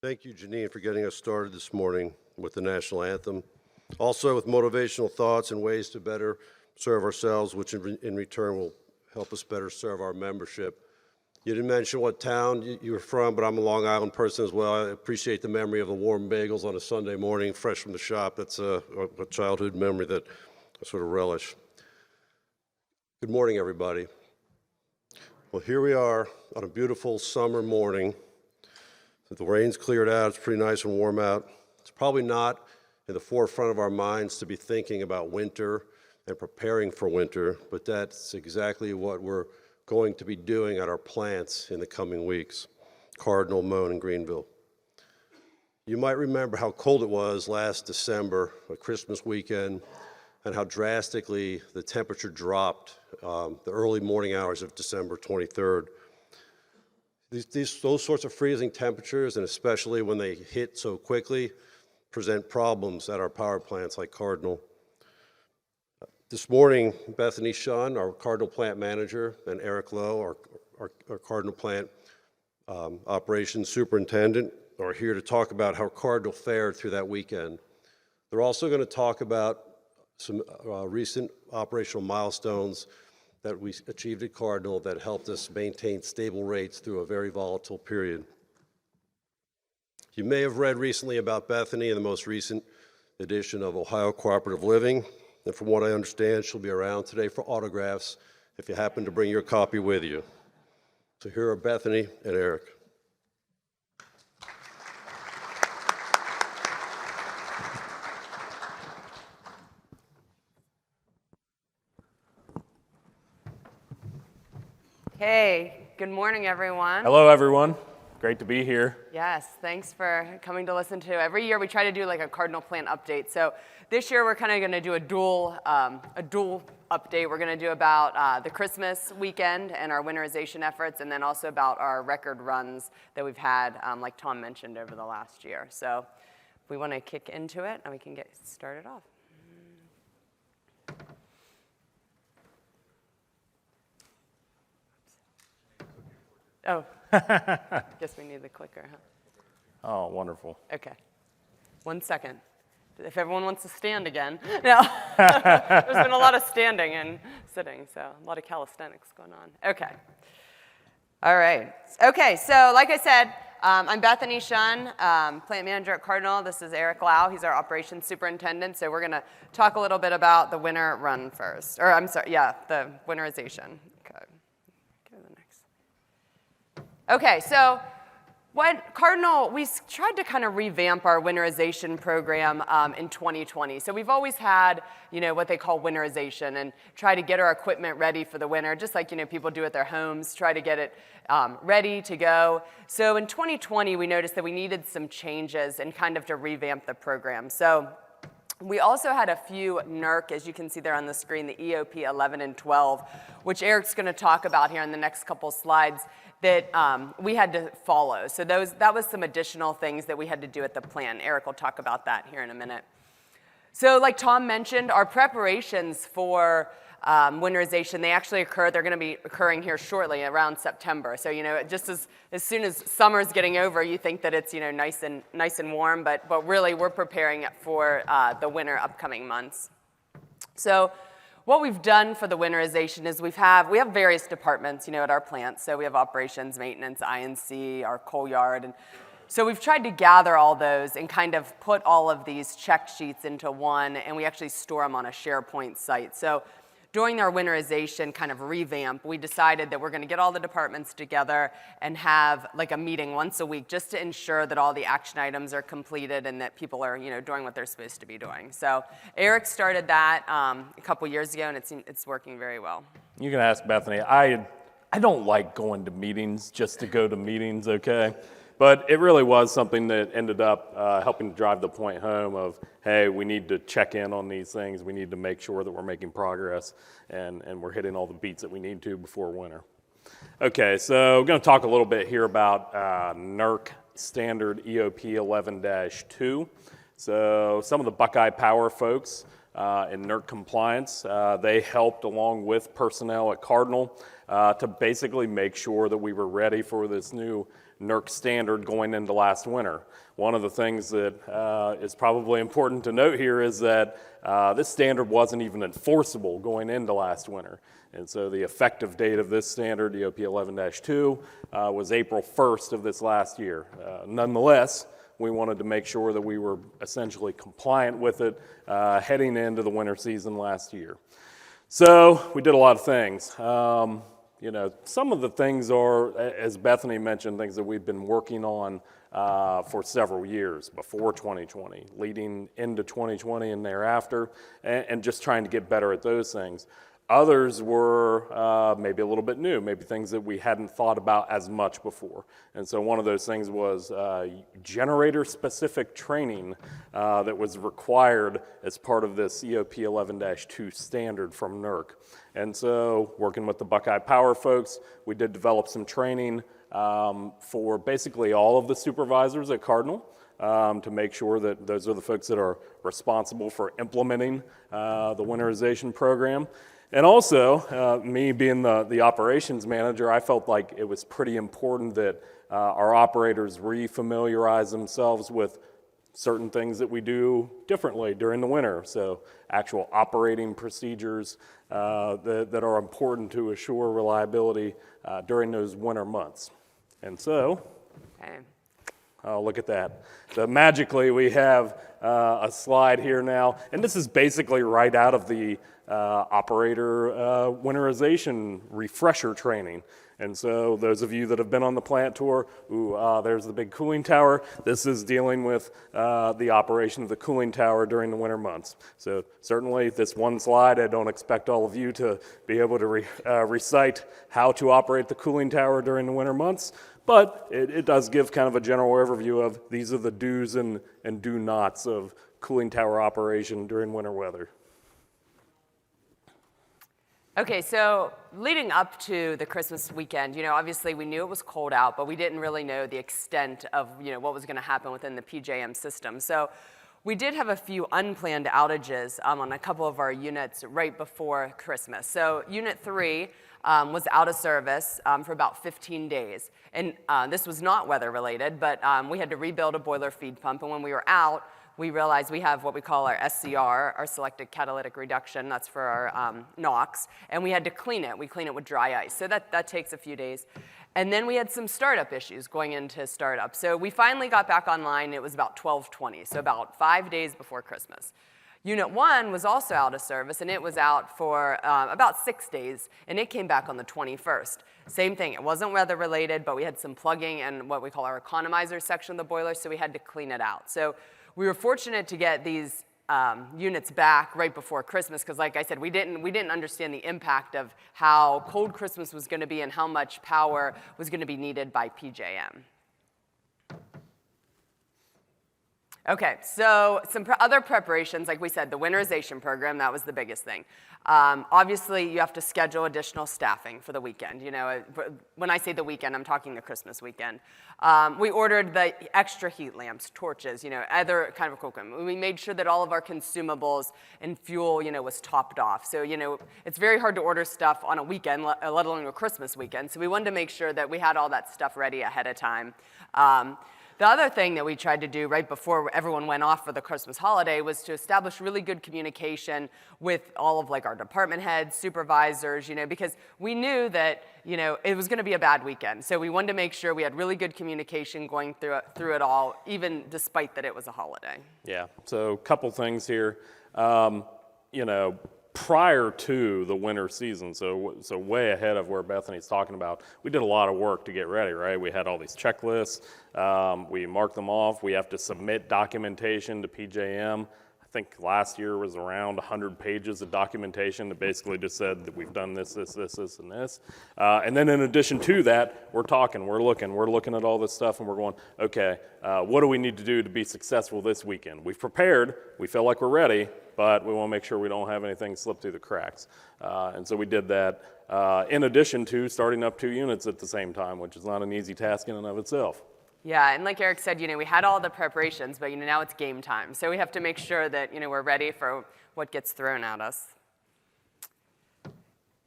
Thank you, Janine, for getting us started this morning with the national anthem. Also with motivational thoughts and ways to better serve ourselves, which in return will help us better serve our membership. You didn't mention what town you were from, but I'm a Long Island person as well. I appreciate the memory of the warm bagels on a Sunday morning, fresh from the shop. That's a childhood memory that I sort of relish. Good morning, everybody. Well, here we are on a beautiful summer morning. The rain's cleared out, it's pretty nice and warm out. It's probably not in the forefront of our minds to be thinking about winter and preparing for winter, but that's exactly what we're going to be doing at our plants in the coming weeks, Cardinal, Moan, and Greenville. You might remember how cold it was last December, a Christmas weekend, and how drastically the temperature dropped the early morning hours of December 23rd. Those sorts of freezing temperatures, and especially when they hit so quickly, present problems at our power plants like Cardinal. This morning, Bethany Schunn, our Cardinal Plant manager, and Eric Lowe, our Cardinal Plant operations superintendent, are here to talk about how Cardinal fared through that weekend. They're also going to talk about some recent operational milestones that we achieved at Cardinal that helped us maintain stable rates through a very volatile period. You may have read recently about Bethany in the most recent edition of Ohio Cooperative Living, and from what I understand, she'll be around today for autographs if you happen to bring your copy with you. So here are Bethany and Eric. Hey, good morning, everyone. Hello, everyone. Great to be here. Yes, thanks for coming to listen to. Every year we try to do like a Cardinal Plant update. So this year we're kind of going to do a dual update. We're going to do about the Christmas weekend and our winterization efforts, and then also about our record runs that we've had, like Tom mentioned, over the last year. So if we want to kick into it, and we can get started off. Oh, guess we need the clicker, huh? Oh, wonderful. Okay. 1 second. If everyone wants to stand again. No. There's been a lot of standing and sitting, so a lot of calisthenics going on. Okay. All right. Okay, so like I said, I'm Bethany Schunn, plant manager at Cardinal. This is Eric Lowe. He's our operations superintendent. So we're going to talk a little bit about the winter run first. Or I'm sorry, yeah, the winterization. Okay. Okay, so Cardinal, we tried to kind of revamp our winterization program in 2020. So we've always had, what they call winterization and try to get our equipment ready for the winter, just like, people do at their homes, try to get it ready to go. So in 2020, we noticed that we needed some changes and kind of to revamp the program. So we also had a few NERC, as you can see there on the screen, the EOP 11 and 12, which Eric's going to talk about here in the next couple slides, that we had to follow. So that was some additional things that we had to do at the plant. Eric will talk about that here in a minute. So like Tom mentioned, our preparations for winterization, they actually occur. They're going to be occurring here shortly, around September. So just as soon as summer's getting over, you think that it's nice and warm, but really we're preparing it for the winter upcoming months. So what we've done for the winterization is we have various departments, at our plant. So we have operations, maintenance, I&C, our coal yard, and so we've tried to gather all those and kind of put all of these check sheets into one, and we actually store them on a SharePoint site. So during our winterization kind of revamp, we decided that we're going to get all the departments together and have like a meeting once a week just to ensure that all the action items are completed and that people are doing what they're supposed to be doing. So Eric started that a couple years ago, and it's working very well. You can ask Bethany. I don't like going to meetings just to go to meetings, okay? But it really was something that ended up helping to drive the point home of, hey, we need to check in on these things. We need to make sure that we're making progress and we're hitting all the beats that we need to before winter. Okay, so I'm going to talk a little bit here about NERC standard EOP 11-2. So some of the Buckeye Power folks in NERC compliance. They helped along with personnel at Cardinal to basically make sure that we were ready for this new NERC standard going into last winter. One of the things that is probably important to note here is that this standard wasn't even enforceable going into last winter. And so the effective date of this standard, EOP 11-2, was April 1st of this last year. Nonetheless, we wanted to make sure that we were essentially compliant with it heading into the winter season last year. So we did a lot of things. You know, some of the things are, as Bethany mentioned, things that we've been working on for several years before 2020, leading into 2020 and thereafter, and just trying to get better at those things. Others were maybe a little bit new, maybe things that we hadn't thought about as much before. And so one of those things was generator-specific training that was required as part of this EOP 11-2 standard from NERC. And so working with the Buckeye Power folks, we did develop some training for basically all of the supervisors at Cardinal to make sure that those are the folks that are responsible for implementing the winterization program. And also, me being the operations manager, I felt like it was pretty important that our operators re-familiarize themselves with certain things that we do differently during the winter. So actual operating procedures that are important to assure reliability during those winter months. And so, oh, look at that. So magically, we have a slide here now, and this is basically right out of the operator winterization refresher training. And so those of you that have been on the plant tour, there's the big cooling tower. This is dealing with the operation of the cooling tower during the winter months. So certainly this one slide, I don't expect all of you to be able to recite how to operate the cooling tower during the winter months, but it does give kind of a general overview of these are the do's and do nots of cooling tower operation during winter weather. Okay, so leading up to the Christmas weekend, you know, obviously we knew it was cold out, but we didn't really know the extent of, you know, what was going to happen within the PJM system. So we did have a few unplanned outages on a couple of our units right before Christmas. So Unit 3 was out of service for about 15 days. And this was not weather related, but we had to rebuild a boiler feed pump. And when we were out, we realized we have what we call our SCR, our selected catalytic reduction. That's for our NOx. And we had to clean it. We clean it with dry ice. So that takes a few days. And then we had some startup issues going into startup. So we finally got back online. It was about 12/20, so about 5 days before Christmas. Unit 1 was also out of service, and it was out for about 6 days, and it came back on the 21st. Same thing, it wasn't weather related, but we had some plugging and what we call our economizer section of the boiler, so we had to clean it out. So we were fortunate to get these units back right before Christmas, because like I said, we didn't understand the impact of how cold Christmas was going to be and how much power was going to be needed by PJM. Okay, so some other preparations, like we said, the winterization program, that was the biggest thing. Obviously, you have to schedule additional staffing for the weekend. You know, when I say the weekend, I'm talking the Christmas weekend. We ordered the extra heat lamps, torches, you know, other kind of equipment. We made sure that all of our consumables and fuel, you know, was topped off. So, you know, it's very hard to order stuff on a weekend, let alone a Christmas weekend. So we wanted to make sure that we had all that stuff ready ahead of time. The other thing that we tried to do right before everyone went off for the Christmas holiday was to establish really good communication with all of like our department heads, supervisors, you know, because we knew that, you know, it was going to be a bad weekend. So we wanted to make sure we had really good communication going through it all, even despite that it was a holiday. Yeah, so a couple things here. You know, prior to the winter season, so way ahead of where Bethany's talking about, we did a lot of work to get ready, right? We had all these checklists, we marked them off, we have to submit documentation to PJM. I think last year was around 100 pages of documentation that basically just said that we've done this, and this. And then in addition to that, we're looking at all this stuff and we're going, okay, what do we need to do to be successful this weekend? We've prepared, we feel like we're ready, but we want to make sure we don't have anything slip through the cracks. And so we did that in addition to starting up 2 units at the same time, which is not an easy task in and of itself. Yeah, and like Eric said, we had all the preparations, but now it's game time. So we have to make sure that we're ready for what gets thrown at us.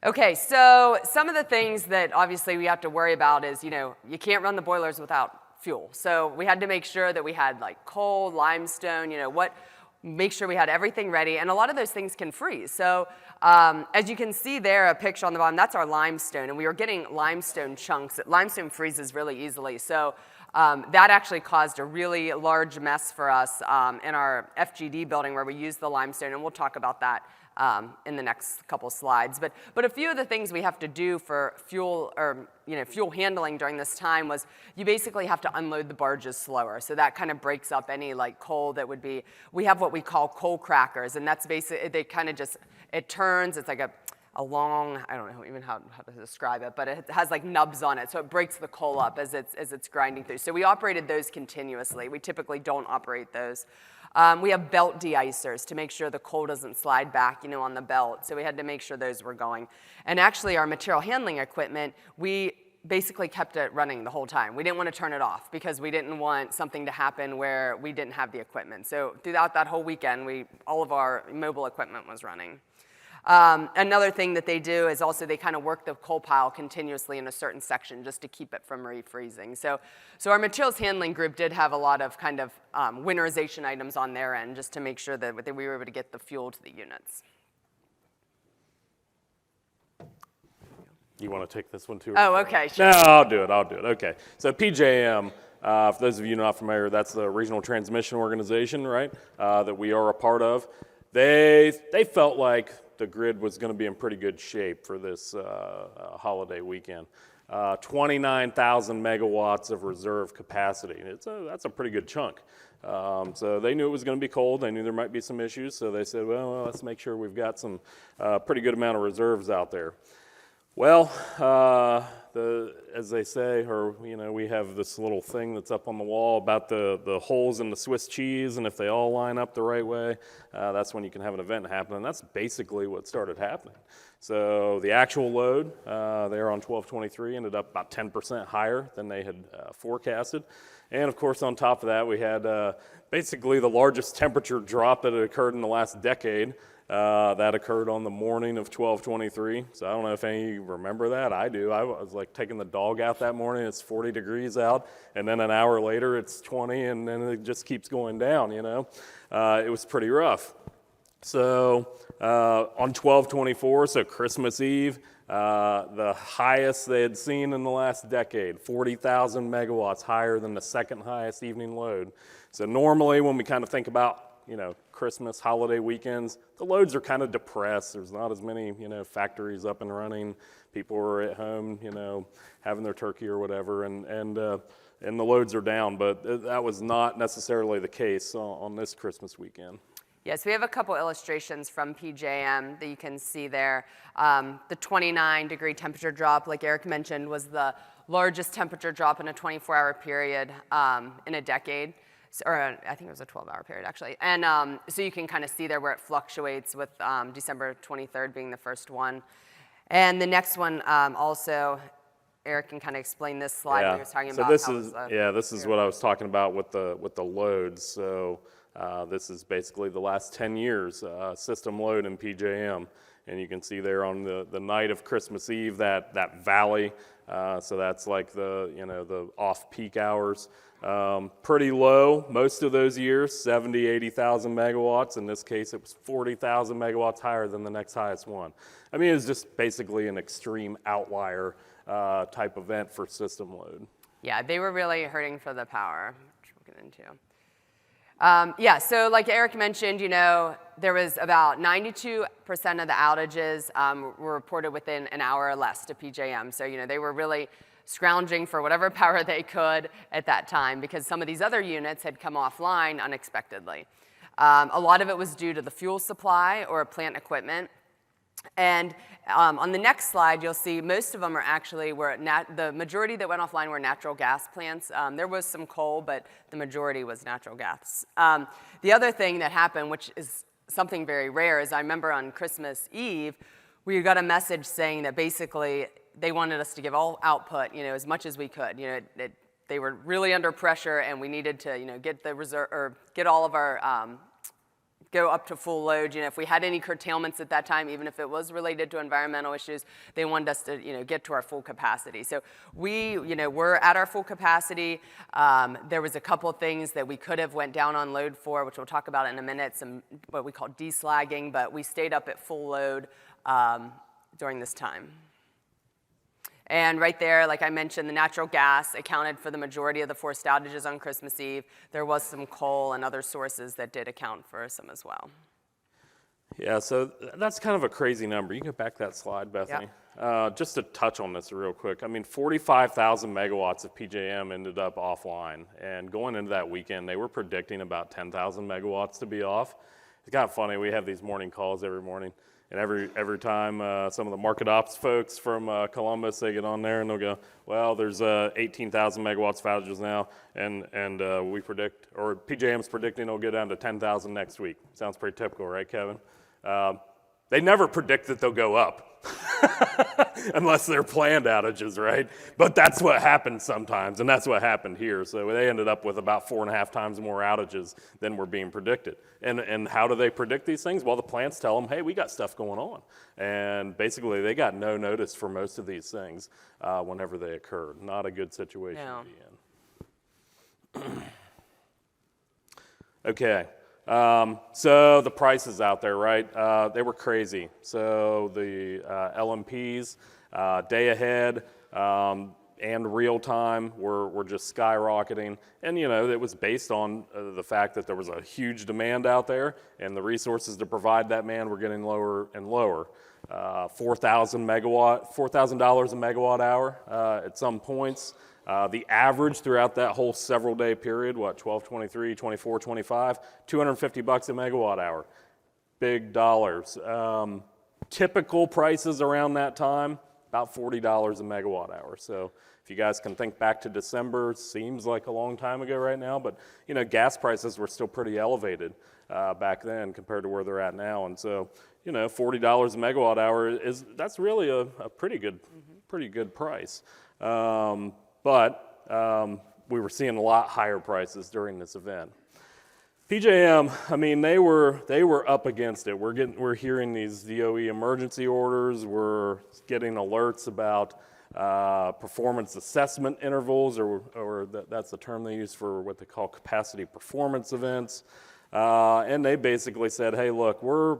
Okay, so some of the things that obviously we have to worry about is, you can't run the boilers without fuel. So we had to make sure that we had like coal, limestone, make sure we had everything ready, and a lot of those things can freeze. So as you can see there, a picture on the bottom, that's our limestone, and we were getting limestone chunks. Limestone freezes really easily, so that actually caused a really large mess for us in our FGD building where we use the limestone, and we'll talk about that in the next couple slides. But a few of the things we have to do for fuel or fuel handling during this time was you basically have to unload the barges slower. So that kind of breaks up any like coal that would be. We have what we call coal crackers, and that's basically they kind of just it turns. It's like a long, I don't know even how to describe it, but it has like nubs on it, so it breaks the coal up as it's grinding through. So we operated those continuously. We typically don't operate those. We have belt de-icers to make sure the coal doesn't slide back, on the belt. So we had to make sure those were going. And actually, our material handling equipment, we basically kept it running the whole time. We didn't want to turn it off because we didn't want something to happen where we didn't have the equipment. So throughout that whole weekend, all of our mobile equipment was running. Another thing that they do is also they kind of work the coal pile continuously in a certain section just to keep it from refreezing. So our materials handling group did have a lot of kind of winterization items on their end just to make sure that we were able to get the fuel to the units. You want to take this one too? Oh, okay. Sure. No, I'll do it. Okay. So PJM, for those of you not familiar, that's the regional transmission organization, right, that we are a part of. They felt like the grid was going to be in pretty good shape for this holiday weekend. 29,000 megawatts of reserve capacity. That's a pretty good chunk. So they knew it was going to be cold. They knew there might be some issues. So they said, well, let's make sure we've got some pretty good amount of reserves out there. Well, as they say, we have this little thing that's up on the wall about the holes in the Swiss cheese, and if they all line up the right way, that's when you can have an event happen, and that's basically what started happening. So the actual load there on 12/23 ended up about 10% higher than they had forecasted, and of course on top of that we had basically the largest temperature drop that had occurred in the last decade. That occurred on the morning of 12/23. So I don't know if any of you remember that. I do. I was like taking the dog out that morning. It's 40 degrees out, and then an hour later it's 20, and then it just keeps going down. It was pretty rough. So on 12/24, so Christmas Eve, the highest they had seen in the last decade, 40,000 megawatts higher than the second highest evening load. So normally when we kind of think about Christmas, holiday weekends, the loads are kind of depressed. There's not as many, factories up and running. People are at home, having their turkey or whatever, and the loads are down. But that was not necessarily the case on this Christmas weekend. Yes, we have a couple illustrations from PJM that you can see there. The 29-degree temperature drop, like Eric mentioned, was the largest temperature drop in a 24-hour period in a decade. Or I think it was a 12-hour period, actually. And so you can kind of see there where it fluctuates with December 23rd being the first one. And the next one also, Eric can kind of explain this slide when he was talking about this is what I was talking about with the loads. So this is basically the last 10 years system load in PJM. And you can see there on the night of Christmas Eve that valley. So that's like the off-peak hours. Pretty low most of those years, 70, 80,000 megawatts. In this case, it was 40,000 megawatts higher than the next highest one. I mean, it was just basically an extreme outlier type event for system load. Yeah, they were really hurting for the power, which we'll get into. So like Eric mentioned, there was about 92% of the outages were reported within an hour or less to PJM. So, they were really scrounging for whatever power they could at that time because some of these other units had come offline unexpectedly. A lot of it was due to the fuel supply or plant equipment. And on the next slide, you'll see most of them are actually the majority that went offline were natural gas plants. There was some coal, but the majority was natural gas. The other thing that happened, which is something very rare, is I remember on Christmas Eve, we got a message saying that basically they wanted us to give all output, as much as we could. they were really under pressure, and we needed to, get the reserve or get all of our go up to full load. If we had any curtailments at that time, even if it was related to environmental issues, they wanted us to, get to our full capacity. So we, we're at our full capacity. There was a couple of things that we could have went down on load for, which we'll talk about in a minute, some what we call deslagging, but we stayed up at full load during this time. And right there, like I mentioned, the natural gas accounted for the majority of the forced outages on Christmas Eve. There was some coal and other sources that did account for some as well. Yeah, so that's kind of a crazy number. You can go back that slide, Bethany. Just to touch on this real quick, 45,000 megawatts of PJM ended up offline. And going into that weekend, they were predicting about 10,000 megawatts to be off. It's kind of funny, we have these morning calls every morning. And every time some of the market ops folks from Columbus, they get on there and they'll go, well, there's 18,000 megawatts of outages now, and we predict, or PJM's predicting it'll go down to 10,000 next week. Sounds pretty typical, right, Kevin? They never predict that they'll go up. Unless they're planned outages, right? But that's what happens sometimes, and that's what happened here. So they ended up with about 4.5 times more outages than were being predicted. And how do they predict these things? Well, the plants tell them, hey, we got stuff going on. And basically, they got no notice for most of these things whenever they occurred. Not a good situation to be in. Okay. So the prices out there, right? They were crazy. So the LMPs, day ahead and real time were just skyrocketing. And it was based on the fact that there was a huge demand out there, and the resources to provide that demand were getting lower and lower. $4,000 a megawatt hour at some points. The average throughout that whole several day period, 12, 23, 24, 25, $250 a megawatt hour. Big dollars. Typical prices around that time, about $40 a megawatt hour. So if you guys can think back to December, seems like a long time ago right now, but gas prices were still pretty elevated back then compared to where they're at now. And so, $40 a megawatt hour that's really a pretty good price. But we were seeing a lot higher prices during this event. PJM, they were up against it. We're hearing these DOE emergency orders. We're getting alerts about performance assessment intervals, or that's the term they use for what they call capacity performance events. And they basically said, hey, look, we're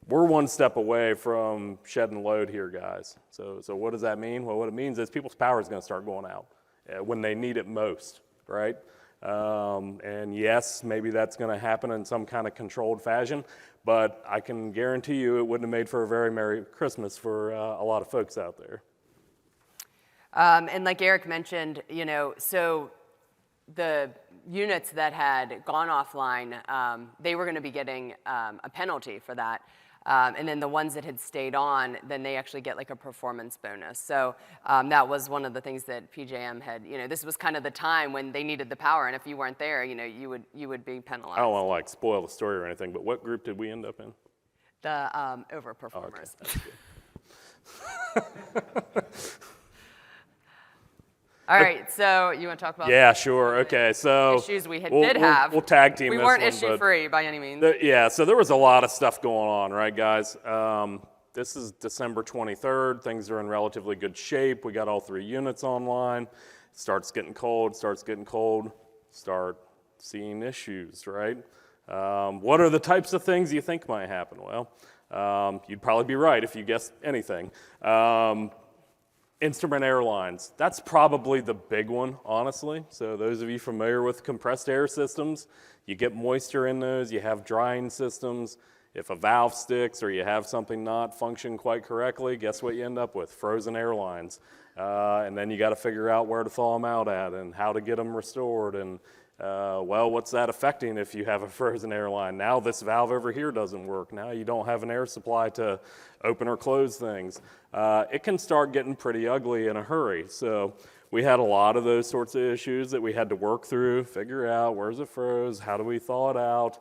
one step away from shedding load here, guys. So what does that mean? Well, what it means is people's power is going to start going out when they need it most, right? And yes, maybe that's going to happen in some kind of controlled fashion, but I can guarantee you it wouldn't have made for a very Merry Christmas for a lot of folks out there. And like Eric mentioned, so the units that had gone offline, they were going to be getting a penalty for that. And then the ones that had stayed on, then they actually get like a performance bonus. So that was one of the things that PJM had, this was kind of the time when they needed the power, and if you weren't there, you would be penalized. I don't want to spoil the story or anything, but what group did we end up in? The overperformers. Oh, okay. All right, so you want to talk about? Yeah, sure. Okay, so issues we did have. We'll tag team. We this weren't one, issue-free by any means. So there was a lot of stuff going on, right, guys? This is December 23rd. Things are in relatively good shape. We got all 3 units online. Starts getting cold. Start seeing issues, right? What are the types of things you think might happen? Well, you'd probably be right if you guessed anything. Instrument airlines, that's probably the big one, honestly. So those of you familiar with compressed air systems, you get moisture in those, you have drying systems. If a valve sticks or you have something not function quite correctly, guess what you end up with? Frozen airlines. And then you got to figure out where to thaw them out at and how to get them restored. And well, what's that affecting if you have a frozen airline? Now this valve over here doesn't work. Now you don't have an air supply to open or close things. It can start getting pretty ugly in a hurry. So we had a lot of those sorts of issues that we had to work through, figure out where's it froze, how do we thaw it out,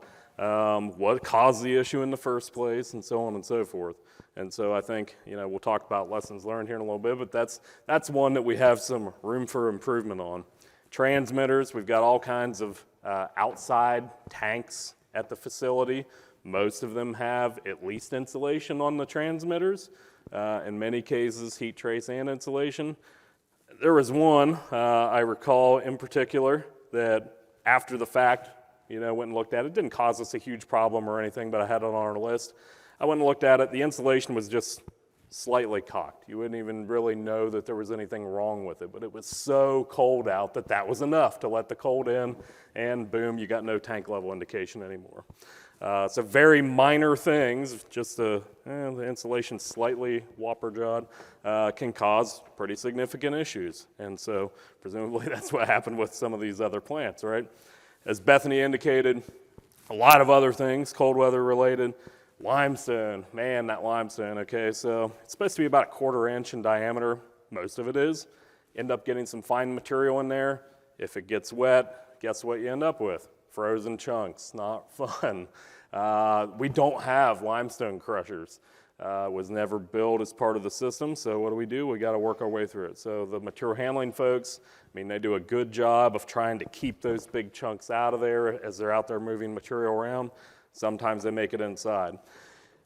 what caused the issue in the first place, and so on and so forth. And so I think, we'll talk about lessons learned here in a little bit, but that's one that we have some room for improvement on. Transmitters, we've got all kinds of outside tanks at the facility. Most of them have at least insulation on the transmitters. In many cases, heat trace and insulation. There was one, I recall in particular, that after the fact, went and looked at it. Didn't cause us a huge problem or anything, but I had it on our list. I went and looked at it. The insulation was just slightly cocked. You wouldn't even really know that there was anything wrong with it, but it was so cold out that that was enough to let the cold in, and boom, you got no tank level indication anymore. So very minor things, just the insulation slightly whopper-jawed, can cause pretty significant issues. And so presumably that's what happened with some of these other plants, right? As Bethany indicated, a lot of other things, cold weather related. Limestone, man, that limestone, okay, so it's supposed to be about 1/4 inch in diameter, most of it is. End up getting some fine material in there. If it gets wet, guess what you end up with? Frozen chunks, not fun. We don't have limestone crushers. Was never built as part of the system, so what do? We gotta work our way through it. So the material handling folks, they do a good job of trying to keep those big chunks out of there as they're out there moving material around. Sometimes they make it inside.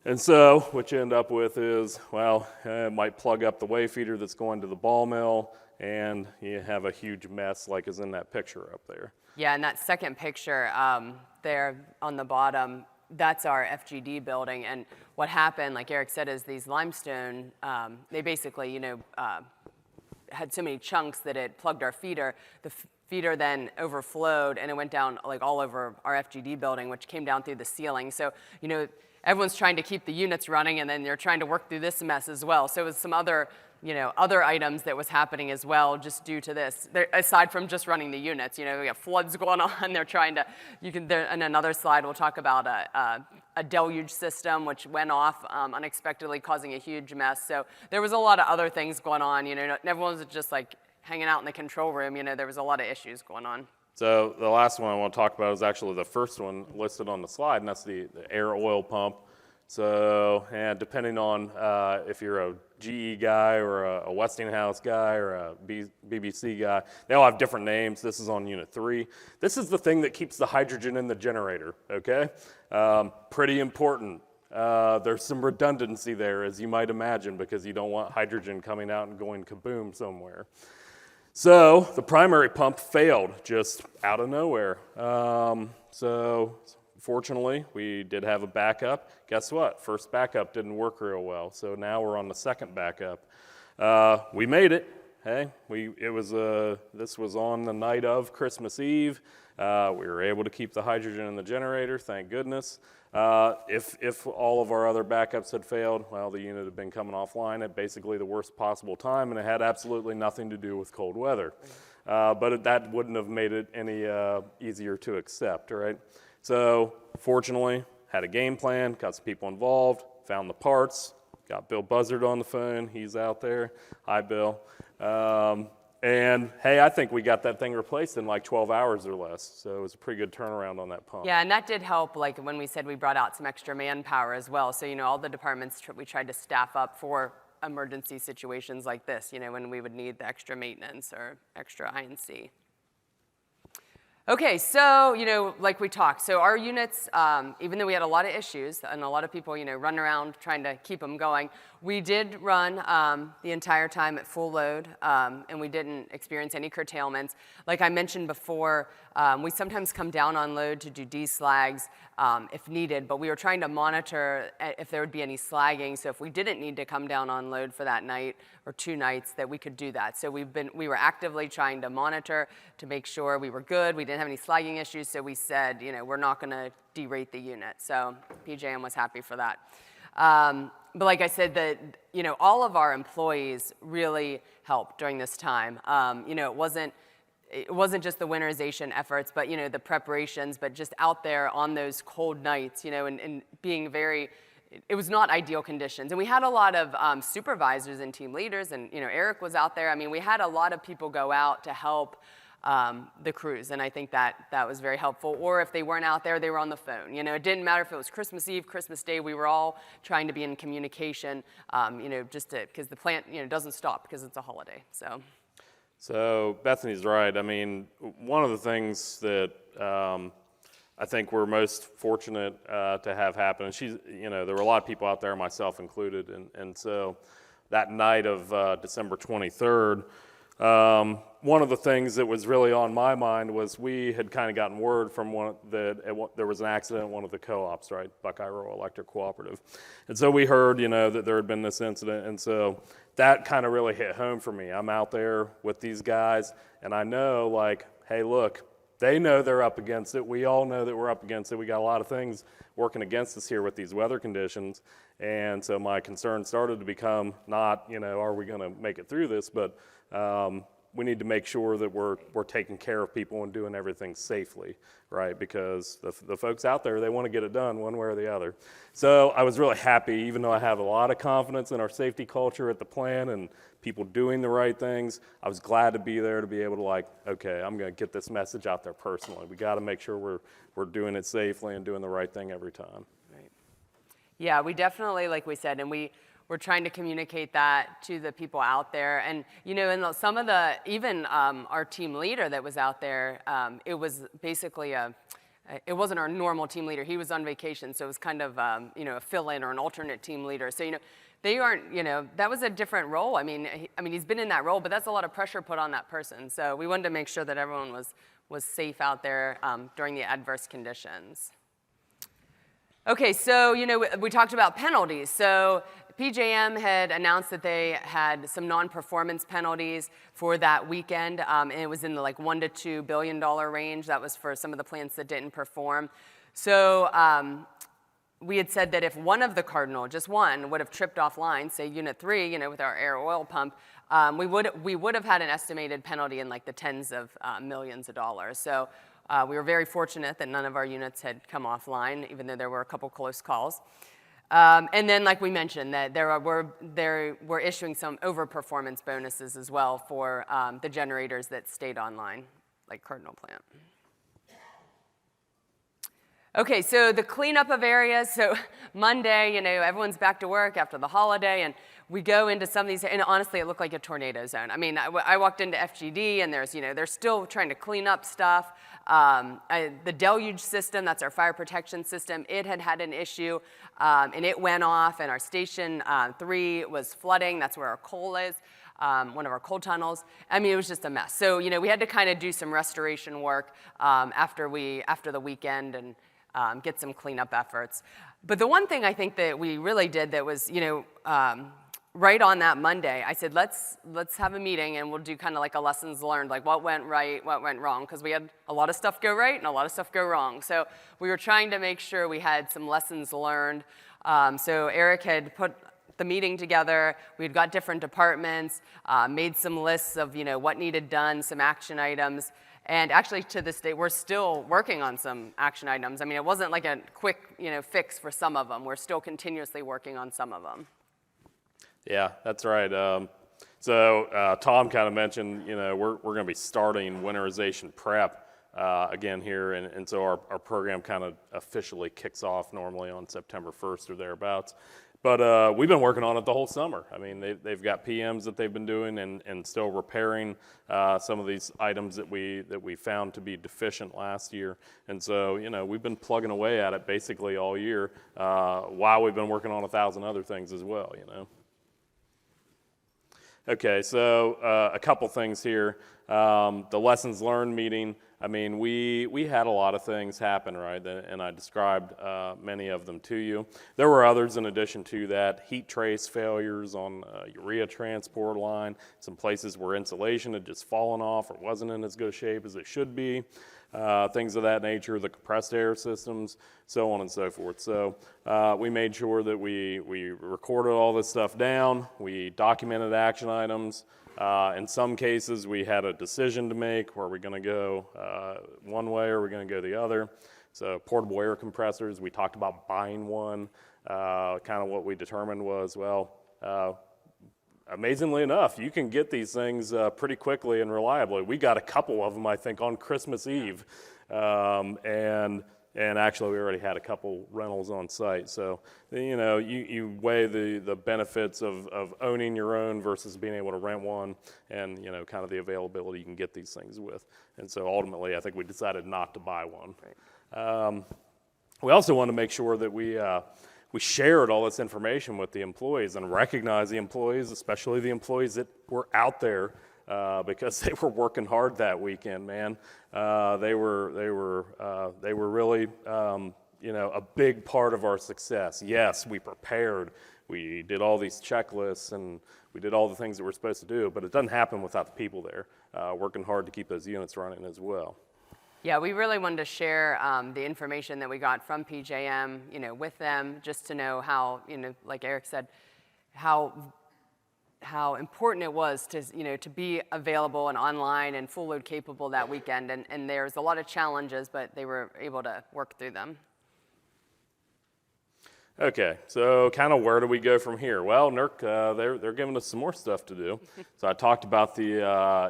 And so what you end up with is, it might plug up the wave feeder that's going to the ball mill, and you have a huge mess like is in that picture up there. Yeah, and that second picture there on the bottom, that's our FGD building. And what happened, like Eric said, is these limestone, they basically, had so many chunks that it plugged our feeder. The feeder then overflowed, and it went down like all over our FGD building, which came down through the ceiling. So, everyone's trying to keep the units running, and then they're trying to work through this mess as well. So it was some other, other items that was happening as well just due to this. Aside from just running the units, we got floods going on. They're trying to, in another slide, we'll talk about a deluge system which went off unexpectedly, causing a huge mess. So there was a lot of other things going on. Everyone was just like hanging out in the control room. There was a lot of issues going on. So the last one I want to talk about is actually the first one listed on the slide, and that's the air oil pump. So, and depending on if you're a GE guy or a Westinghouse guy or a BBC guy, they all have different names. This is on unit 3. This is the thing that keeps the hydrogen in the generator, okay? Pretty important. There's some redundancy there, as you might imagine, because you don't want hydrogen coming out and going kaboom somewhere. So the primary pump failed just out of nowhere. So fortunately, we did have a backup. Guess what? First backup didn't work real well. So now we're on the second backup. We made it. Hey, this was on the night of Christmas Eve. We were able to keep the hydrogen in the generator, thank goodness. If all of our other backups had failed, the unit had been coming offline at basically the worst possible time, and it had absolutely nothing to do with cold weather. But that wouldn't have made it any easier to accept, right? So fortunately, had a game plan, got some people involved, found the parts, got Bill Buzzard on the phone. He's out there. Hi, Bill. And hey, I think we got that thing replaced in like 12 hours or less. So it was a pretty good turnaround on that pump. Yeah, and that did help, like when we said we brought out some extra manpower as well. So, all the departments, we tried to staff up for emergency situations like this, when we would need the extra maintenance or extra I&C. Okay, so, like we talked, so our units, even though we had a lot of issues and a lot of people, running around trying to keep them going, we did run the entire time at full load, and we didn't experience any curtailments. Like I mentioned before, we sometimes come down on load to do deslags if needed, but we were trying to monitor if there would be any slagging, so if we didn't need to come down on load for that night or 2 nights, that we could do that. So we were actively trying to monitor to make sure we were good. We didn't have any slagging issues, so we said, we're not going to derate the unit. So PJM was happy for that. But like I said, all of our employees really helped during this time. It wasn't just the winterization efforts, but the preparations, but just out there on those cold nights, and being it was not ideal conditions. And we had a lot of supervisors and team leaders, and Eric was out there. I mean, we had a lot of people go out to help the crews, and I think that was very helpful. Or if they weren't out there, they were on the phone. It didn't matter if it was Christmas Eve, Christmas Day. We were all trying to be in communication, just because the plant, doesn't stop because it's a holiday. So Bethany's right. I mean, one of the things that I think we're most fortunate to have happen, and there were a lot of people out there, myself included, and so that night of December 23rd, one of the things that was really on my mind was we had kind of gotten word from there was an accident at one of the co-ops, right, Buckeye Rural Electric Cooperative. And so we heard, that there had been this incident, and so that kind of really hit home for me. I'm out there with these guys, and I know, like, hey, look, they know they're up against it. We all know that we're up against it. We got a lot of things working against us here with these weather conditions. And so my concern started to become not, are we going to make it through this, but we need to make sure that we're taking care of people and doing everything safely, right? Because the folks out there, they want to get it done one way or the other. So I was really happy, even though I have a lot of confidence in our safety culture at the plant and people doing the right things, I was glad to be there to be able to okay, I'm going to get this message out there personally. We got to make sure we're doing it safely and doing the right thing every time. Right. Yeah, we definitely, like we said, and we're trying to communicate that to the people out there. And, and some of even our team leader that was out there, it was basically it wasn't our normal team leader. He was on vacation, so it was kind of, a fill-in or an alternate team leader. So, they aren't, that was a different role. I mean, he's been in that role, but that's a lot of pressure put on that person. So we wanted to make sure that everyone was safe out there during the adverse conditions. Okay, so, we talked about penalties. So PJM had announced that they had some non-performance penalties for that weekend, and it was in the $1 to $2 billion range. That was for some of the plants that didn't perform. So we had said that if one of the Cardinal, just one, would have tripped offline, say Unit 3, with our air oil pump, we would have had an estimated penalty in the tens of millions of dollars. So we were very fortunate that none of our units had come offline, even though there were a couple close calls. And then, like we mentioned, that we're issuing some overperformance bonuses as well for the generators that stayed online, like Cardinal Plant. Okay, so the cleanup of areas. So Monday, everyone's back to work after the holiday, and we go into some of these, and honestly, it looked like a tornado zone. I mean, I walked into FGD, and they're still trying to clean up stuff. The deluge system, that's our fire protection system, it had an issue, and it went off, and our station 3 was flooding. That's where our coal is. One of our coal tunnels. I mean, it was just a mess. So, we had to kind of do some restoration work after the weekend and get some cleanup efforts. But the one thing I think that we really did that was, right on that Monday, I said, let's have a meeting and we'll do kind of a lessons learned, what went right, what went wrong, because we had a lot of stuff go right and a lot of stuff go wrong. So we were trying to make sure we had some lessons learned. So Eric had put the meeting together. We'd got different departments, made some lists of what needed done, some action items. And actually, to this day, we're still working on some action items. I mean, it wasn't like a quick fix for some of them. We're still continuously working on some of them. Yeah, that's right. So Tom kind of mentioned, we're going to be starting winterization prep again here, and so our program kind of officially kicks off normally on September 1st or thereabouts. But we've been working on it the whole summer. I mean, they've got PMs that they've been doing and still repairing some of these items that we found to be deficient last year. And so, we've been plugging away at it basically all year while we've been working on 1,000 other things as well, Okay, so a couple things here. The lessons learned meeting, I mean, we had a lot of things happen, right? And I described many of them to you. There were others in addition to that. Heat trace failures on urea transport line, some places where insulation had just fallen off or wasn't in as good a shape as it should be. Things of that nature, the compressed air systems, so on and so forth. So we made sure that we recorded all this stuff down. We documented action items. In some cases, we had a decision to make. Were we going to go one way or are we going to go the other? So portable air compressors, we talked about buying one. Kind of what we determined was, amazingly enough, you can get these things pretty quickly and reliably. We got a couple of them, I think, on Christmas Eve. And And actually, we already had a couple rentals on site. So, you weigh the benefits of owning your own versus being able to rent one, and, kind of the availability you can get these things with. And so ultimately, I think we decided not to buy one. Right. We also wanted to make sure that we shared all this information with the employees and recognized the employees, especially the employees that were out there, because they were working hard that weekend, man. They were really, a big part of our success. Yes, we prepared. We did all these checklists and we did all the things that we're supposed to do, but it doesn't happen without the people there working hard to keep those units running as well. Yeah, we really wanted to share the information that we got from PJM, with them, just to know how, like Eric said, how important it was to be available and online and full load capable that weekend. And there's a lot of challenges, but they were able to work through them. Okay, so kind of where do we go from here? Well, NERC, they're giving us some more stuff to do. So I talked about the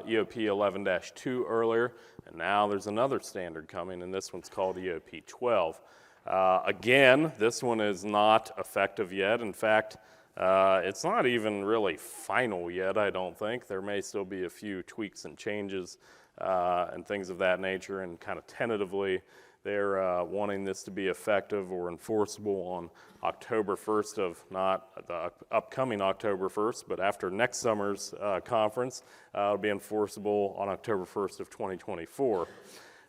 EOP 11-2 earlier, and now there's another standard coming, and this one's called EOP 12. Again, this one is not effective yet. In fact, it's not even really final yet, I don't think. There may still be a few tweaks and changes and things of that nature, and kind of tentatively, they're wanting this to be effective or enforceable on October 1st of not the upcoming October 1st, but after next summer's conference, it'll be enforceable on October 1st of 2024.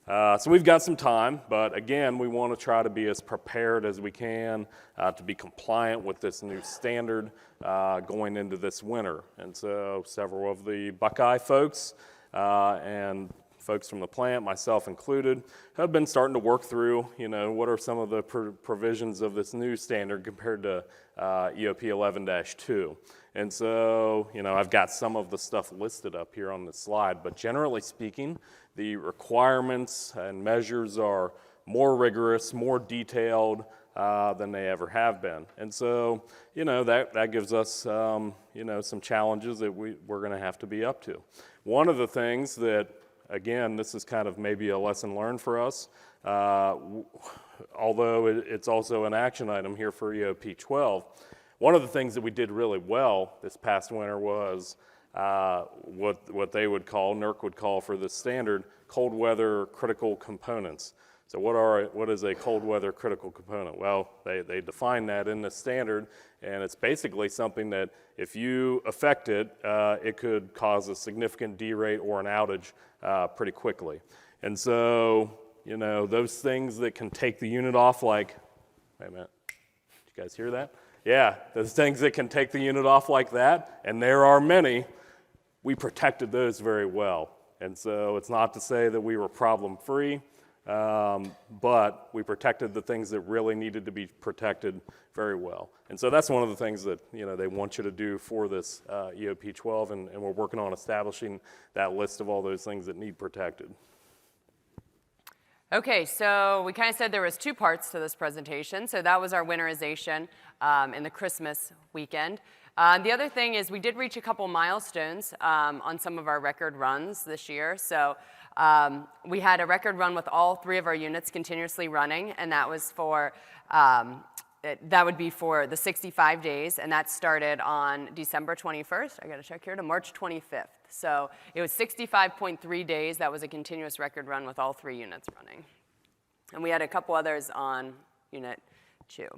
So we've got some time, but again, we want to try to be as prepared as we can to be compliant with this new standard going into this winter. And so several of the Buckeye folks and folks from the plant, myself included, have been starting to work through, what are some of the provisions of this new standard compared to EOP 11-2. And so, I've got some of the stuff listed up here on the slide, but generally speaking, the requirements and measures are more rigorous, more detailed than they ever have been. And so, that gives us, some challenges that we're going to have to be up to. One of the things that, again, this is kind of maybe a lesson learned for us, although it's also an action item here for EOP 12. One of the things that we did really well this past winter was what they would call, NERC would call for this standard, cold weather critical components. So what is a cold weather critical component? Well, they define that in the standard, and it's basically something that if you affect it, it could cause a significant derate or an outage pretty quickly. And so, those things that can take the unit off, like, wait a minute, did you guys hear that? Yeah, those things that can take the unit off like that, and there are many, we protected those very well. And so it's not to say that we were problem-free, but we protected the things that really needed to be protected very well. And so that's one of the things that they want you to do for this EOP 12, and we're working on establishing that list of all those things that need protected. Okay, so we kind of said there was two parts to this presentation. So that was our winterization in the Christmas weekend. The other thing is we did reach a couple milestones on some of our record runs this year. So we had a record run with all 3 of our units continuously running, and that was for that would be for the 65 days, and that started on December 21st. I got to check here, to March 25th. So it was 65.3 days. That was a continuous record run with all 3 units running. And we had a couple others on Unit 2.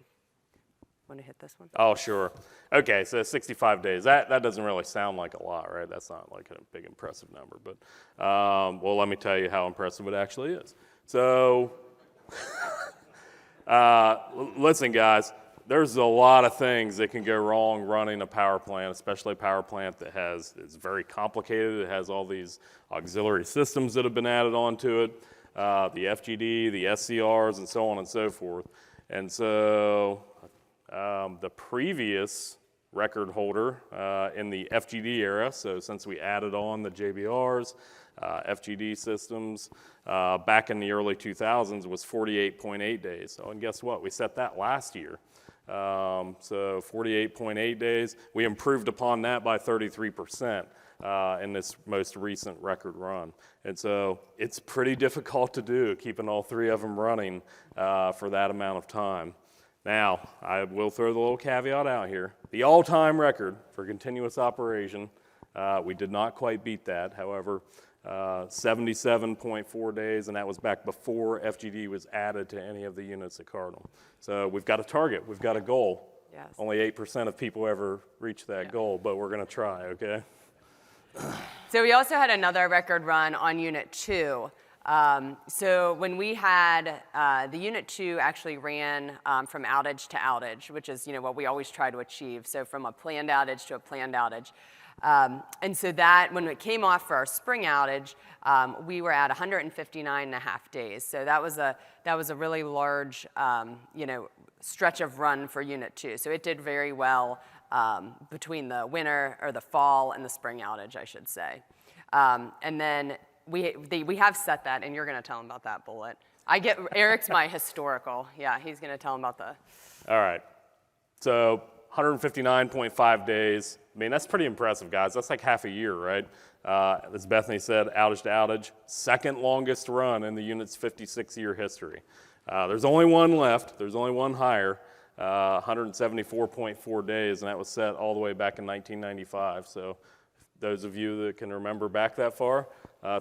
Want to hit this one? Oh, sure. Okay, so 65 days. That doesn't really sound like a lot, right? That's not like a big impressive number. But, well, let me tell you how impressive it actually is. So, listen, guys, there's a lot of things that can go wrong running a power plant, especially a power plant that is very complicated. It has all these auxiliary systems that have been added onto it, the FGD, the SCRs, and so on and so forth. And so the previous record holder in the FGD era, so since we added on the JBRs, FGD systems back in the early 2000s was 48.8 days. So, and guess what? We set that last year. So 48.8 days. We improved upon that by 33%. in this most recent record run. And so it's pretty difficult to do, keeping all three of them running for that amount of time. Now, I will throw the little caveat out here. The all-time record for continuous operation, we did not quite beat that. However, 77.4 days, and that was back before FGD was added to any of the units at Cardinal. So we've got a target, we've got a goal. Yes. Only 8% of people ever reach that goal, but we're going to try, okay? So we also had another record run on Unit 2. So when we had, the Unit 2 actually ran from outage to outage, which is, what we always try to achieve. So from a planned outage to a planned outage. And so that, when it came off for our spring outage, we were at 159.5 days. So that was a really large, stretch of run for Unit 2. So it did very well between the winter, or the fall, and the spring outage, I should say. And then we have set that, and you're going to tell them about that bullet. Eric's my historical. Yeah, he's going to tell them about the. All right. So 159.5 days. I mean, that's pretty impressive, guys. That's like half a year, right? As Bethany said, outage to outage, second longest run in the unit's 56-year history. There's only one left. There's only one higher, 174.4 days, and that was set all the way back in 1995. So those of you that can remember back that far,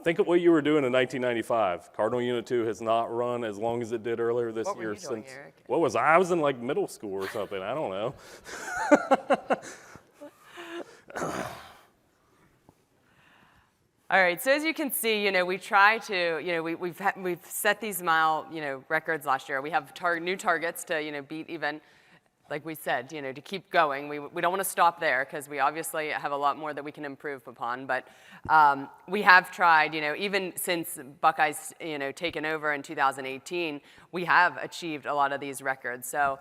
think of what you were doing in 1995. Cardinal Unit 2 has not run as long as it did earlier this year. What were you doing, Eric? What was I was in like middle school or something. I don't know. All right, so as you can see, we try to, we've set these mile, records last year. We have new targets to, beat even, like we said, to keep going. We don't want to stop there because we obviously have a lot more that we can improve upon. But we have tried, even since Buckeye's, taken over in 2018, we have achieved a lot of these records. So,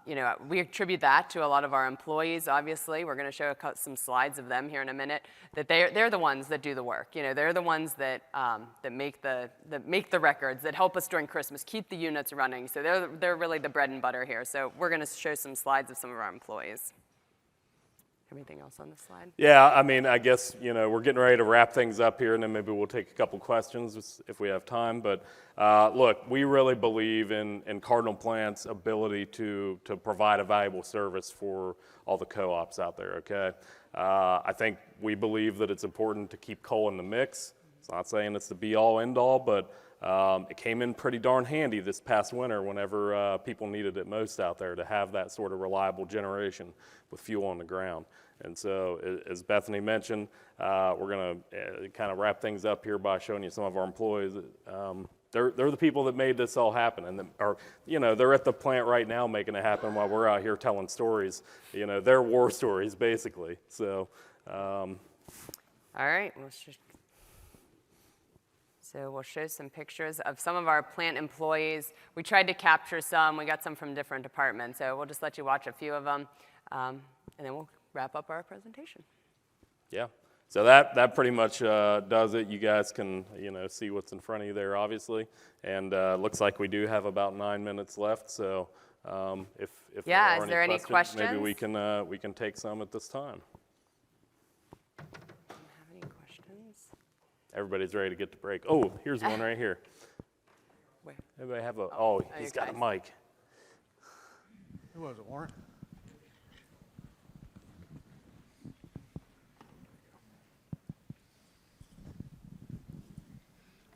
we attribute that to a lot of our employees, obviously. We're going to show some slides of them here in a minute, that they're the ones that do the work. They're the ones that make the records, that help us during Christmas, keep the units running. So they're really the bread and butter here. So we're going to show some slides of some of our employees. Anything else on this slide? Yeah, I mean, I guess, we're getting ready to wrap things up here, and then maybe we'll take a couple questions if we have time. But look, we really believe in Cardinal Plant's ability to provide a valuable service for all the co-ops out there, okay? I think we believe that it's important to keep coal in the mix. It's not saying it's the be-all, end-all, but it came in pretty darn handy this past winter whenever people needed it most out there, to have that sort of reliable generation with fuel on the ground. And so, as Bethany mentioned, we're going to kind of wrap things up here by showing you some of our employees. They're the people that made this all happen, and they're at the plant right now making it happen while we're out here telling stories. They're war stories basically. So, all right, so we'll show some pictures of some of our plant employees. We tried to capture some. We got some from different departments, so we'll just let you watch a few of them, and then we'll wrap up our presentation. Yeah, so that pretty much does it. You guys can see what's in front of you there, obviously, and looks like we do have about 9 minutes left. So if there are any questions, maybe we can take some at this time. Everybody's ready to get to break. Oh, here's one right here. Where? Everybody have he's got a mic. Who was it, Warren?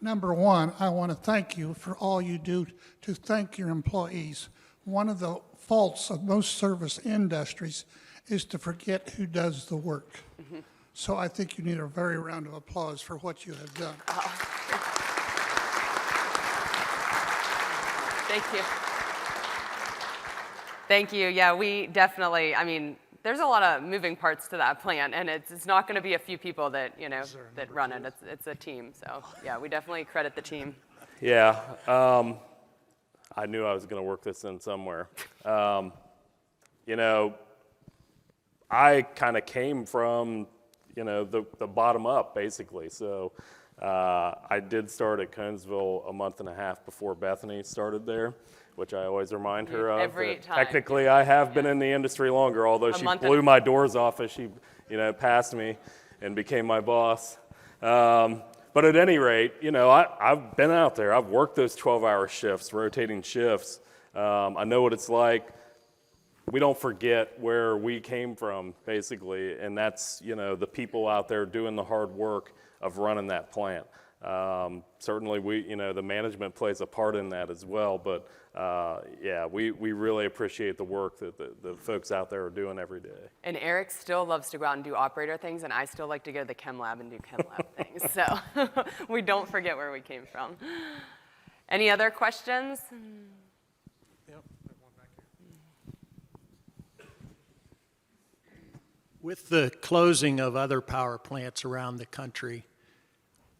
Number one, I want to thank you for all you do to thank your employees. One of the faults of most service industries is to forget who does the work. Mm-hmm. So I think you need a very round of applause for what you have done. Thank you. Thank you. Yeah, we definitely, there's a lot of moving parts to that plant, and it's not going to be a few people that, that run it. It's a team. So, yeah, we definitely credit the team. Yeah. I knew I was going to work this in somewhere. I kind of came from the bottom up, basically. So I did start at Conesville a month and a half before Bethany started there, which I always remind her of. Every time. Technically, I have been in the industry longer, although she blew my doors off as she, passed me. and became my boss. But at any rate, you know, I've been out there. I've worked those 12-hour shifts, rotating shifts. I know what it's like. We don't forget where we came from, basically, and that's, you know, the people out there doing the hard work of running that plant. Certainly, you know, the management plays a part in that as well, but yeah, we really appreciate the work that the folks out there are doing every day. And Eric still loves to go out and do operator things, and I still like to go to the chem lab and do chem lab things. So we don't forget where we came from. Any other questions? Yep. With the closing of other power plants around the country,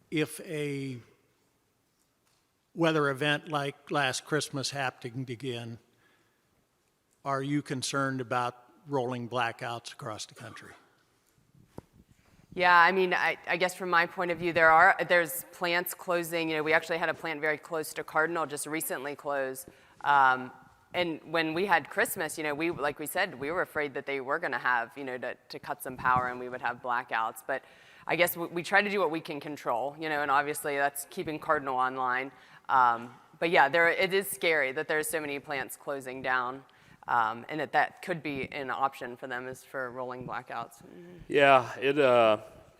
if a weather event like last Christmas happened again, are you concerned about rolling blackouts across the country? Yeah, I mean, I guess from my point of view, there's plants closing. You know, we actually had a plant very close to Cardinal just recently close. And when we had Christmas, you know, like we said, we were afraid that they were going to have, you know, to cut some power and we would have blackouts. But I guess we try to do what we can control, you know, and obviously that's keeping Cardinal online. But yeah, it is scary that there's so many plants closing down, and that could be an option for them is for rolling blackouts. Yeah,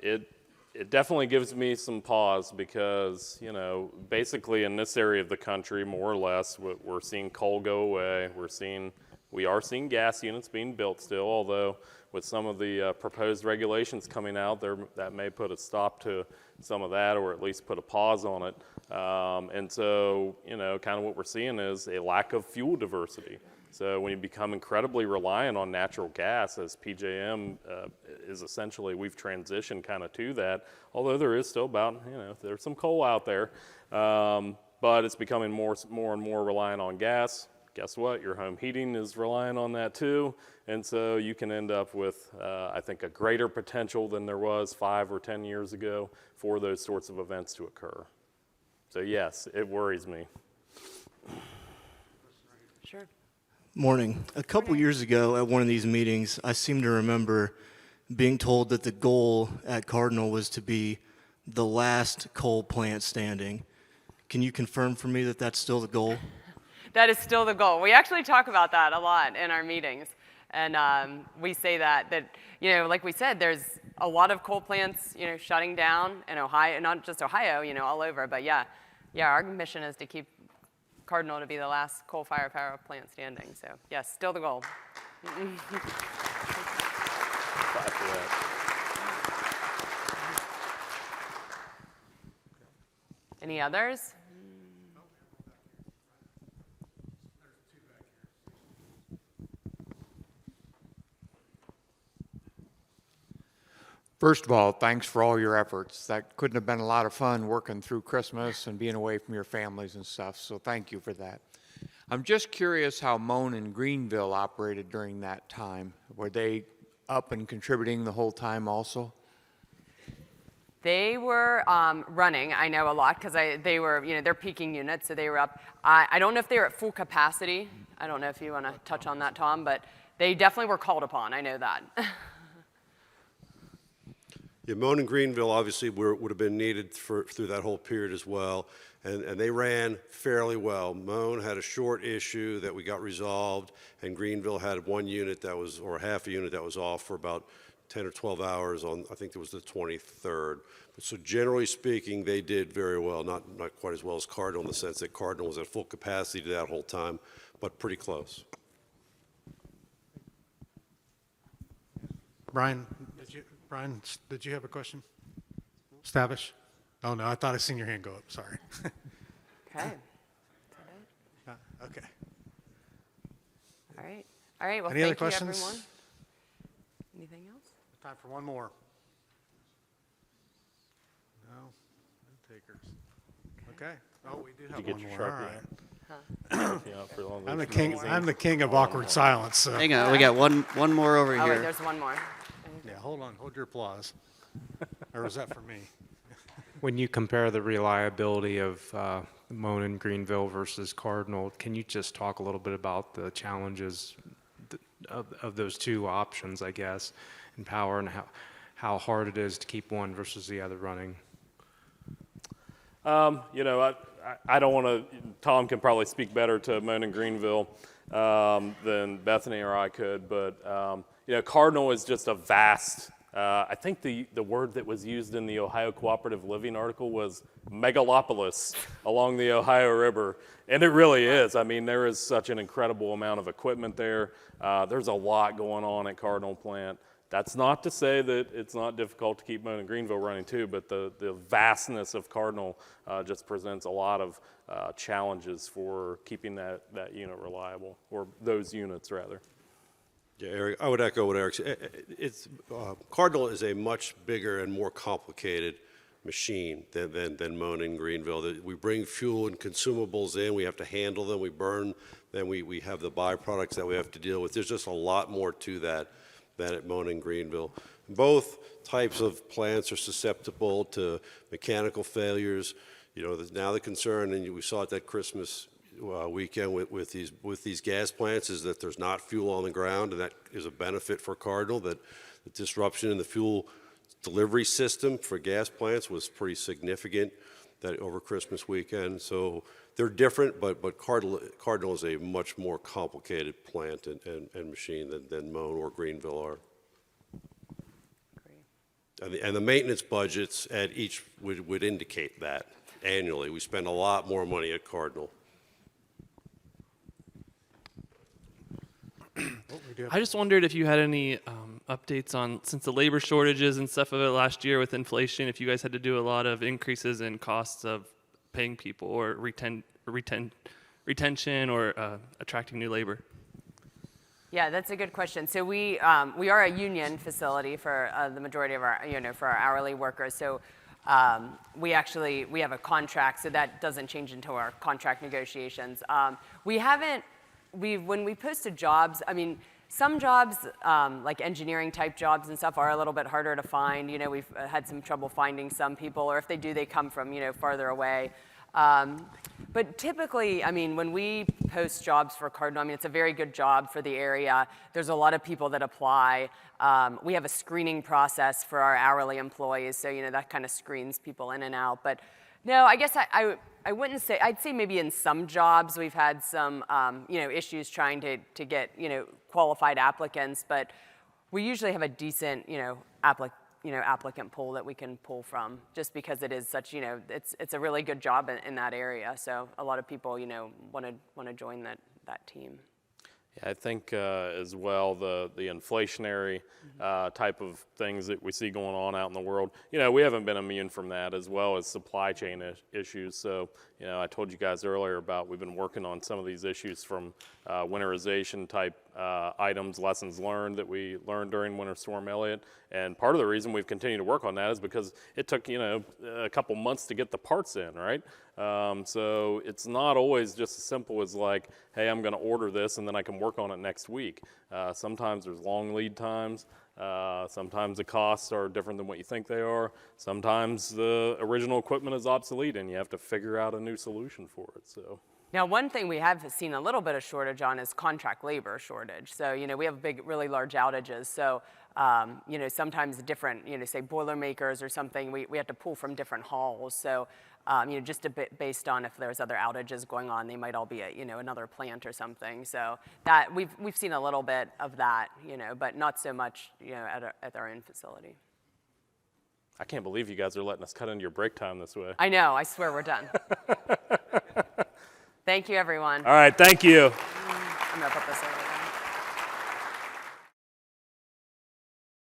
it definitely gives me some pause because, you know, basically in this area of the country, more or less, we're seeing coal go away. We are seeing gas units being built still, although with some of the proposed regulations coming out, that may put a stop to some of that or at least put a pause on it. And so, you know, kind of what we're seeing is a lack of fuel diversity. So when you become incredibly reliant on natural gas, as PJM is essentially, we've transitioned kind of to that, although there is still about, you know, there's some coal out there, but it's becoming more and more reliant on gas. Guess what? Your home heating is relying on that too, and so you can end up with, I think, a greater potential than there was 5 or 10 years ago for those sorts of events to occur. So yes, it worries me. Sure. Morning. A couple years ago at one of these meetings, I seem to remember being told that the goal at Cardinal was to be the last coal plant standing. Can you confirm for me that that's still the goal? That is still the goal. We actually talk about that a lot in our meetings. And we say that, you know, like we said, there's a lot of coal plants, you know, shutting down in Ohio, not just Ohio, you know, all over. But yeah, our mission is to keep Cardinal to be the last coal-fired power plant standing. So yes, still the goal. Any others? First of all, thanks for all your efforts. That couldn't have been a lot of fun working through Christmas and being away from your families and stuff, so thank you for that. I'm just curious how Moan and Greenville operated during that time. Were they up and contributing the whole time also? They were running, I know a lot, because they were, you know, they're peaking units, so they were up. I don't know if they were at full capacity. I don't know if you want to touch on that, Tom, but they definitely were called upon. I know that. Yeah, Moan and Greenville obviously would have been needed through that whole period as well, and they ran fairly well. Moan had a short issue that we got resolved, and Greenville had one unit that was, or half a unit that was off for about 10 or 12 hours on, I think it was the 23rd. But so generally speaking, they did very well, not quite as well as Cardinal in the sense that Cardinal was at full capacity that whole time, but pretty close. Brian, did you have a question? Stavish? Oh, no, I thought I seen your hand go up, sorry. Okay. Okay. All right, well, Any other thank you, questions? everyone. Anything else? Time for one more. No takers. Okay. Oh, we do have Did you one get your more, all Sharpie right. Yeah, for all I'm the those king, magazines. I'm the king of awkward silence, so. Hang on, we got one more over Oh, wait, here. there's one more. Yeah, hold on, hold your applause. Or was that for me? When you compare the reliability of Moan and Greenville versus Cardinal, can you just talk a little bit about the challenges of those two options, I guess, in power, and how hard it is to keep one versus the other running? You know, I don't want to, Tom can probably speak better to Moan and Greenville than Bethany or I could, but, you know, Cardinal is just a vast, I think the word that was used in the Ohio Cooperative Living article was megalopolis along the Ohio River, and it really is. I mean, there is such an incredible amount of equipment there. There's a lot going on at Cardinal Plant. That's not to say that it's not difficult to keep Moan and Greenville running too, but the vastness of Cardinal just presents a lot of challenges for keeping that unit reliable, or those units rather. Yeah, Eric, I would echo what Eric said. Cardinal is a much bigger and more complicated machine than Moan and Greenville. We bring fuel and consumables in, we have to handle them, we burn, then we have the byproducts that we have to deal with. There's just a lot more to that than at Moan and Greenville. Both types of plants are susceptible to mechanical failures. You know, now the concern, and we saw it that Christmas weekend with these gas plants, is that there's not fuel on the ground, and that is a benefit for Cardinal. That the disruption in the fuel delivery system for gas plants was pretty significant that over Christmas weekend. So they're different, but Cardinal is a much more complicated plant and machine than Moan or Greenville are. And the maintenance budgets at each would indicate that annually. We spend a lot more money at Cardinal. I just wondered if you had any updates on, since the labor shortages and stuff of it last year with inflation, if you guys had to do a lot of increases in costs of paying people or retention or attracting new labor. Yeah, that's a good question. So we are a union facility for the majority of our, for our hourly workers. So we have a contract, so that doesn't change until our contract negotiations. When we posted jobs, I mean, some jobs, like engineering type jobs and stuff, are a little bit harder to find. We've had some trouble finding some people, or if they do, they come from, farther away. But typically, I mean, when we post jobs for Cardinal, I mean, it's a very good job for the area. There's a lot of people that apply. We have a screening process for our hourly employees, so, that kind of screens people in and out. But no, I guess I wouldn't say, I'd say maybe in some jobs we've had some, issues trying to get, qualified applicants, but we usually have a decent, applicant pool that we can pull from, just because it is such, it's a really good job in that area. So a lot of people, want to join that team. Yeah, I think as well the inflationary type of things that we see going on out in the world, we haven't been immune from that, as well as supply chain issues. So, I told you guys earlier about we've been working on some of these issues from winterization type items, lessons learned that we learned during Winter Storm Elliott. And part of the reason we've continued to work on that is because it took, a couple months to get the parts in, right? So it's not always just as simple as like, hey, I'm going to order this and then I can work on it next week. Sometimes there's long lead times. Sometimes the costs are different than what you think they are. Sometimes the original equipment is obsolete and you have to figure out a new solution for it. So. Now, one thing we have seen a little bit of shortage on is contract labor shortage. So, we have really large outages. So, sometimes different, say Boilermakers or something, we have to pull from different halls. So, just a bit based on if there's other outages going on, they might all be at, another plant or something. So that we've seen a little bit of that, but not so much, at our own facility. I can't believe you guys are letting us cut into your break time this way. I know, I swear we're done. Thank you, everyone. All right, thank you. I'm gonna put this over.